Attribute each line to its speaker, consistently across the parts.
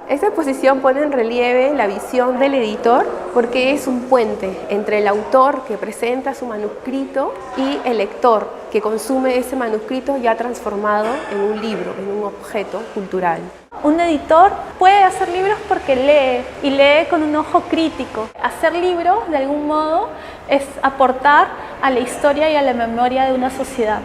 Speaker 1: Esta exposición pone en relieve la visión del editor porque es un puente entre el autor que presenta su manuscrito y el lector que consume ese manuscrito ya transformado en un libro, en un objeto cultural.
Speaker 2: Un editor puede hacer libros porque lee y lee con un ojo crítico. Hacer libros, de algún modo, es aportar a la historia y a la memoria de una sociedad.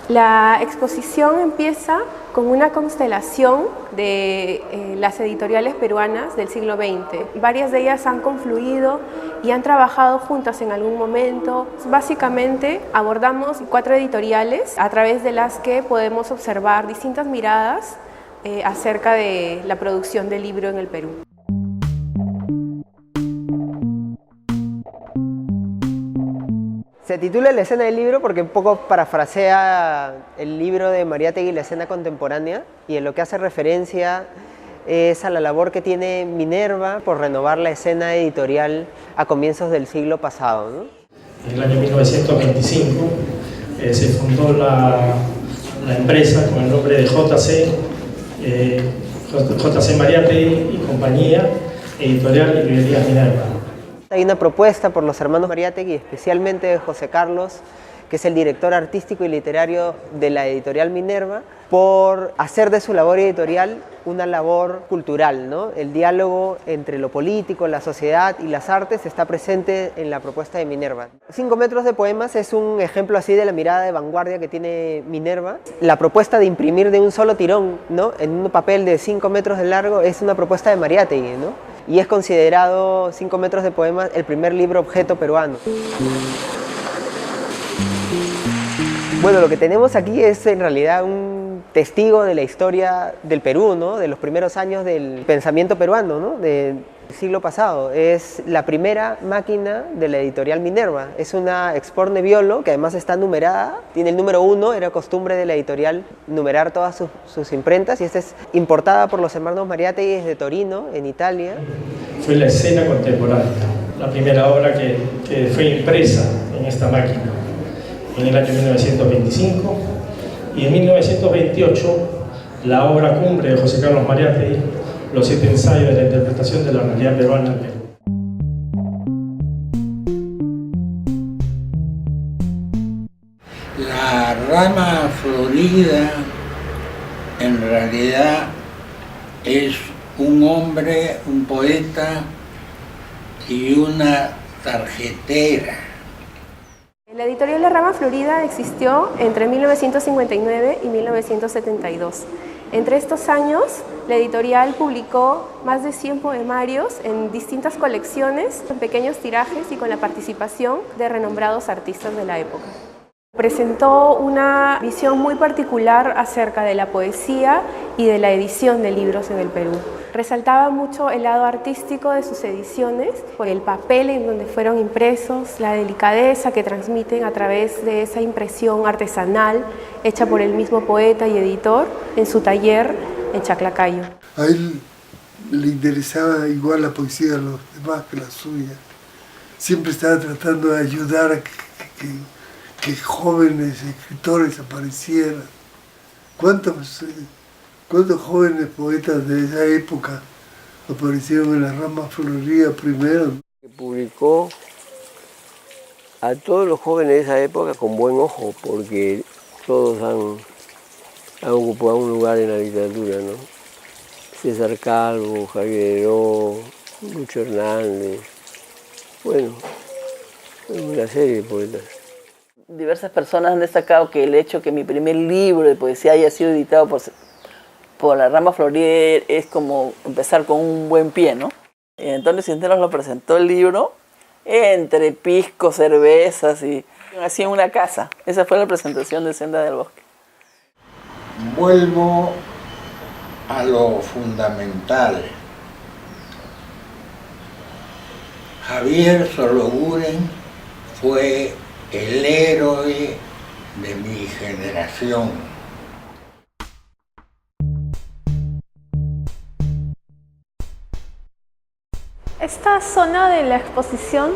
Speaker 1: La exposición empieza con una constelación de las editoriales peruanas del siglo XX. Varias de ellas han confluido y han trabajado juntas en algún momento. Básicamente abordamos 4 editoriales a través de las que podemos observar distintas miradas acerca de la producción del libro en el Perú.
Speaker 3: Se titula La escena del libro porque un poco parafrasea el libro de Mariátegui, La escena contemporánea, y en lo que hace referencia es a la labor que tiene Minerva por renovar la escena editorial a comienzos del siglo pasado, ¿no?
Speaker 4: En el año 1925 se fundó la empresa con el nombre de JC Mariátegui y compañía, editorial y librería Minerva.
Speaker 3: Hay una propuesta por los hermanos Mariátegui, especialmente de José Carlos, que es el director artístico y literario de la editorial Minerva, por hacer de su labor editorial una labor cultural, ¿no? El diálogo entre lo político, la sociedad y las artes está presente en la propuesta de Minerva. 5 metros de poemas es un ejemplo así de la mirada de vanguardia que tiene Minerva. La propuesta de imprimir de un solo tirón, ¿no?, en un papel de 5 metros de largo es una propuesta de Mariátegui, ¿no? Y es considerado 5 metros de poemas el primer libro objeto peruano. Bueno, lo que tenemos aquí es en realidad un testigo de la historia del Perú, ¿no?, de los primeros años del pensamiento peruano, ¿no?, del siglo pasado. Es la primera máquina de la editorial Minerva. Es una Export Nebbiolo que además está numerada, tiene el número 1, era costumbre de la editorial numerar todas sus imprentas, y esta es importada por los hermanos Mariátegui desde Torino, en Italia.
Speaker 4: Fue La escena contemporánea, la primera obra que fue impresa en esta máquina en el año 1925, y en 1928 la obra cumbre de José Carlos Mariátegui, Los 7 ensayos de la interpretación de la realidad peruana en Perú.
Speaker 5: La rama florida en realidad es un hombre, un poeta y una tarjetera.
Speaker 1: La editorial La Rama Florida existió entre 1959 y 1972. Entre estos años, la editorial publicó más de 100 poemarios en distintas colecciones, en pequeños tirajes y con la participación de renombrados artistas de la época. Presentó una visión muy particular acerca de la poesía y de la edición de libros en el Perú. Resaltaba mucho el lado artístico de sus ediciones, por el papel en donde fueron impresos, la delicadeza que transmiten a través de esa impresión artesanal hecha por el mismo poeta y editor en su taller en Chaclacayo.
Speaker 6: A él le interesaba igual la poesía de los demás que la suya. Siempre estaba tratando de ayudar a que jóvenes escritores aparecieran. ¿Cuántos jóvenes poetas de esa época aparecieron en La Rama Florida primero?
Speaker 7: Publicó a todos los jóvenes de esa época con buen ojo, porque todos han ocupado un lugar en la literatura, ¿no? César Calvo, Javier Heró, Lucho Hernández, bueno, una serie de poetas.
Speaker 8: Diversas personas han destacado que el hecho que mi primer libro de poesía haya sido editado por La Rama Florida es como empezar con un buen pie, ¿no? Y Antonio Cisneros lo presentó el libro entre pisco, cervezas y así en una casa. Esa fue la presentación de Senda del Bosque.
Speaker 5: Vuelvo a lo fundamental. Javier Sologuren fue el héroe de mi generación.
Speaker 2: Esta zona de la exposición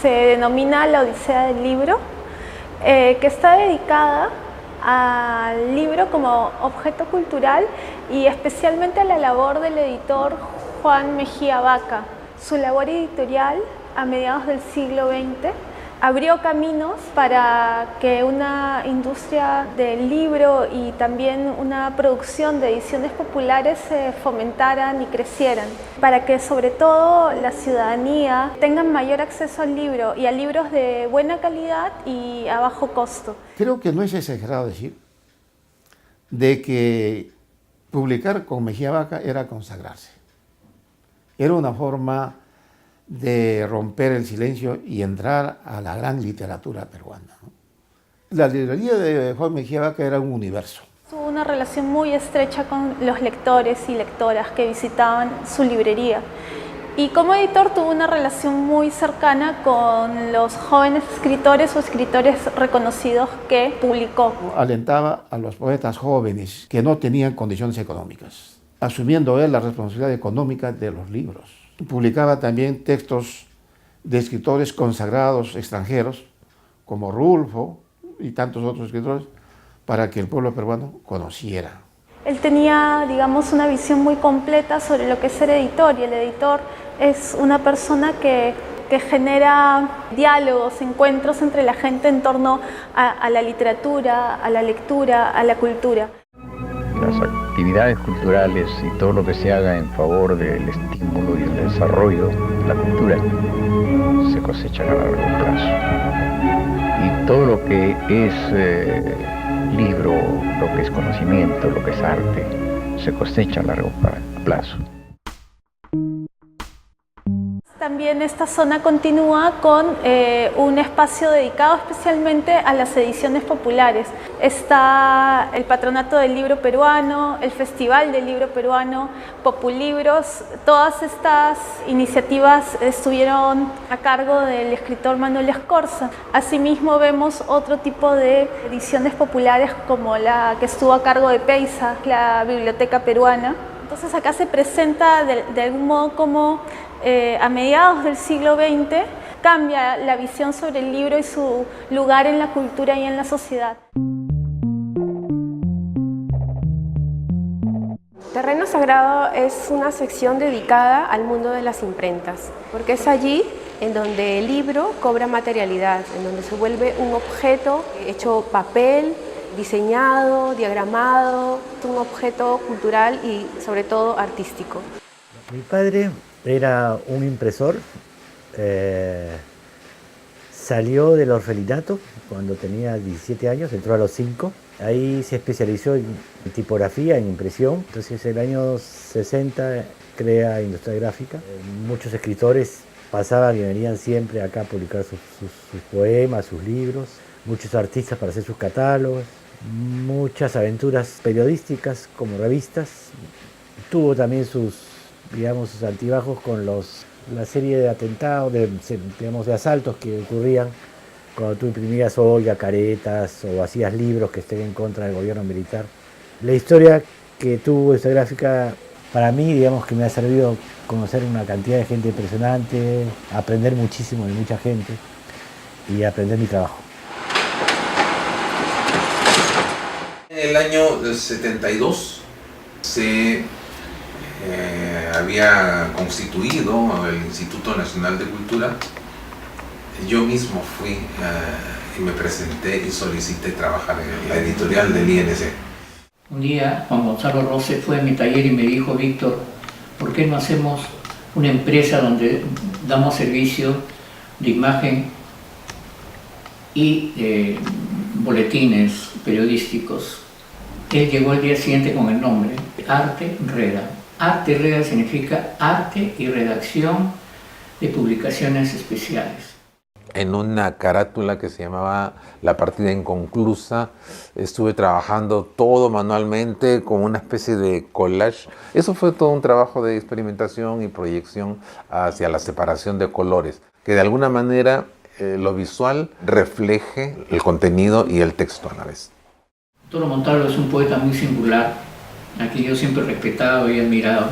Speaker 2: se denomina La Odisea del Libro, que está dedicada al libro como objeto cultural y especialmente a la labor del editor Juan Mejía Vaca. Su labor editorial a mediados del siglo XX abrió caminos para que una industria del libro y también una producción de ediciones populares se fomentaran y crecieran, para que sobre todo la ciudadanía tenga mayor acceso al libro y a libros de buena calidad y a bajo costo.
Speaker 9: Creo que no es exagerado decir de que publicar con Mejía Vaca era consagrarse. Era una forma de romper el silencio y entrar a la gran literatura peruana, ¿no? La librería de Juan Mejía Vaca era un universo.
Speaker 2: Tuvo una relación muy estrecha con los lectores y lectoras que visitaban su librería. Y como editor tuvo una relación muy cercana con los jóvenes escritores o escritores reconocidos que publicó.
Speaker 9: Alentaba a los poetas jóvenes que no tenían condiciones económicas, asumiendo él la responsabilidad económica de los libros. Publicaba también textos de escritores consagrados extranjeros, como Rulfo y tantos otros escritores, para que el pueblo peruano conociera.
Speaker 2: Él tenía, digamos, una visión muy completa sobre lo que es ser editor, y el editor es una persona que genera diálogos, encuentros entre la gente en torno a la literatura, a la lectura, a la cultura.
Speaker 10: Las actividades culturales y todo lo que se haga en favor del estímulo y el desarrollo de la cultura se cosechan a largo plazo. Y todo lo que es libro, lo que es conocimiento, lo que es arte, se cosecha a largo plazo.
Speaker 2: También esta zona continúa con un espacio dedicado especialmente a las ediciones populares. Está el Patronato del Libro Peruano, el Festival del Libro Peruano, Populibros. Todas estas iniciativas estuvieron a cargo del escritor Manuel Escorza. Asimismo vemos otro tipo de ediciones populares como la que estuvo a cargo de Peiza, la Biblioteca Peruana. Entonces acá se presenta de algún modo como a mediados del siglo XX cambia la visión sobre el libro y su lugar en la cultura y en la sociedad.
Speaker 1: Terreno Sagrado es una sección dedicada al mundo de las imprentas, porque es allí en donde el libro cobra materialidad, en donde se vuelve un objeto hecho papel, diseñado, diagramado, un objeto cultural y sobre todo artístico.
Speaker 11: Mi padre era un impresor, salió del orfelinato cuando tenía 17 años, entró a los 5, ahí se especializó en tipografía, en impresión, entonces en el año 60 crea Industria Gráfica. Muchos escritores pasaban y venían siempre acá a publicar sus poemas, sus libros, muchos artistas para hacer sus catálogos, muchas aventuras periodísticas como revistas. Tuvo también sus altibajos con la serie de atentados, de asaltos que ocurrían cuando tú imprimías olla, caretas o hacías libros que estén en contra del gobierno militar. La historia que tuvo esta gráfica, para mí, digamos que me ha servido conocer una cantidad de gente impresionante, aprender muchísimo de mucha gente y aprender mi trabajo.
Speaker 12: En el año 72 se había constituido el Instituto Nacional de Cultura. Yo mismo fui y me presenté y solicité trabajar en la editorial del INC.
Speaker 13: Un día Juan Gonzalo Rose fue a mi taller y me dijo: Víctor, ¿por qué no hacemos una empresa donde damos servicio de imagen y boletines periodísticos? Él llegó el día siguiente con el nombre Arte Reda. Arte Reda significa arte y redacción de publicaciones especiales.
Speaker 14: En una carátula que se llamaba La partida inconclusa, estuve trabajando todo manualmente con una especie de collage. Eso fue todo un trabajo de experimentación y proyección hacia la separación de colores, que de alguna manera lo visual refleje el contenido y el texto a la vez.
Speaker 13: Toro Montalvo es un poeta muy singular, a quien yo siempre he respetado y admirado,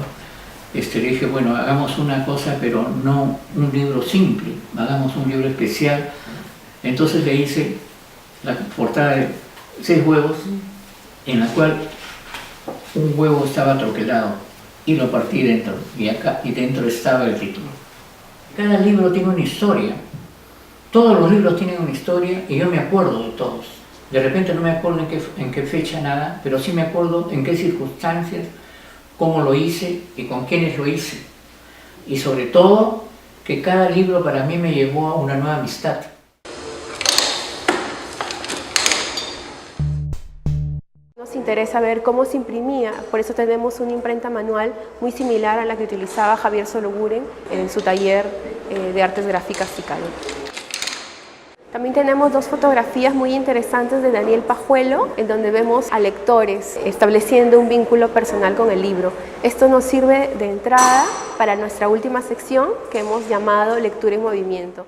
Speaker 13: le dije, bueno, hagamos una cosa, pero no un libro simple, hagamos un libro especial. Entonces le hice la portada de 6 huevos, en la cual un huevo estaba troquelado y lo partí dentro, y dentro estaba el título. Cada libro tiene una historia, todos los libros tienen una historia y yo me acuerdo de todos. De repente no me acuerdo en qué fecha nada, pero sí me acuerdo en qué circunstancias, cómo lo hice y con quiénes lo hice. Y sobre todo, que cada libro para mí me llevó a una nueva amistad.
Speaker 1: Nos interesa ver cómo se imprimía, por eso tenemos una imprenta manual muy similar a la que utilizaba Javier Sologuren en su taller de artes gráficas Cicalo. También tenemos 2 fotografías muy interesantes de Daniel Pajuelo, en donde vemos a lectores estableciendo un vínculo personal con el libro. Esto nos sirve de entrada para nuestra última sección que hemos llamado Lectura en Movimiento.